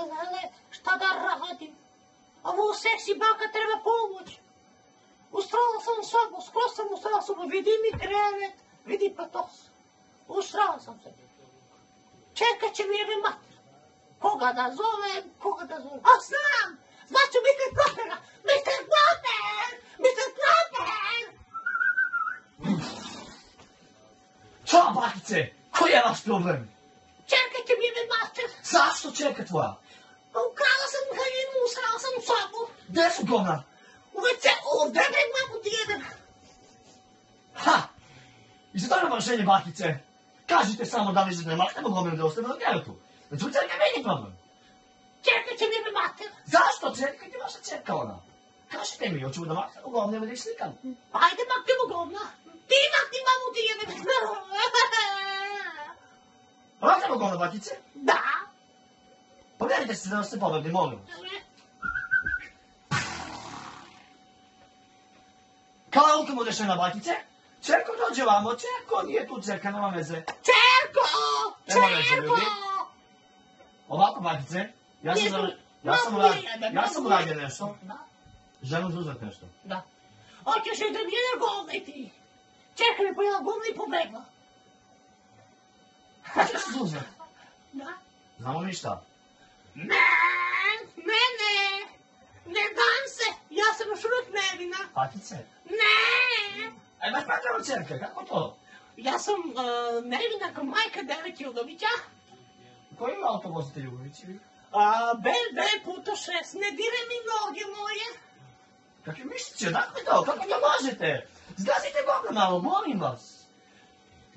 Lele, šta da radim? Ovo seksi baka treba pomoć. Ustrala sam sobu, skroz sam ustrala sobu, vidi mi krevet, vidi patos. Ustrala sam se. Čekat će mi jebe mater. Koga da zovem? A znam! Znaću Mr. Propera! Mr. Proper! Mr. Proper! Ćao, bakice! Koji je vaš problem? Čekat će mi jebe mater. Zašto čeka tvoja? Ukrala sam haljinu, ustrala sam sobu. Gde su govna? U WC, ovdje ne mogu ti jebem. Ha! I za to nema rešenje, bakice. Kažite samo da li ne maknemo govnenu da ostane na krevetu. Međutim, ne meni problem. Čekat će mi jebe mater. Zašto čekajte vaša čerka ona? Kažite mi, hoćemo da maknemo govnenu da ih slikam. Ajde, maknemo govna. Ti makni mamu ti jebem. Maknemo govna, bakice? Da. Povedite se da nas se pobegli, molim vas. Kao je ultimo rešena, bakice? Čerko dođe vamo, Čerko, nije tu Čerka, nema veze. Čerko! Nema veze, Čerko! ljudi. Ovako, bakice, ja sam uradio nešto. Da. Želim da uzeti nešto. Da. Hoćeš li da mi jedan govna i ti? Čerka mi pojela govna i pobegla. Hoćeš da uzeti? Da. Znamo ništa. Ne. Ne dam se. Ja sam još uvijek nevina. Bakice? Ne. Baš pretjerano Čerka, kako to? Ja sam nevina kao majka Devek Judovića. Koji auto vozite Jugovići? BB puta 6. Ne diraj mi noge moje. Kakvi mišići, odakle to? Kako to možete? Zgazite govna malo, molim vas.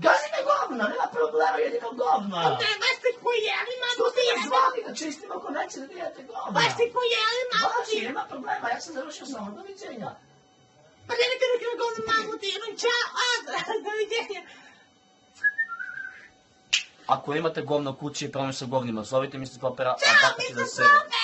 Gazite govna, nema problema, jedino govna. Baš ste pojeli, mamu Što ste ti me jebem. zvali da čistimo ako neće da dijete govna? Baš ste pojeli, mamu ti Vaši, jebem. nema problema, ja sam završio samo, doviđenja. Pa nemojte ruke na govna, mamu ti jebem. Ćao, doviđenja. Ako imate govna u kući i problem sa govnima, zovite Mr. Propera, a Ćao, baka će da Mr. se... Proper!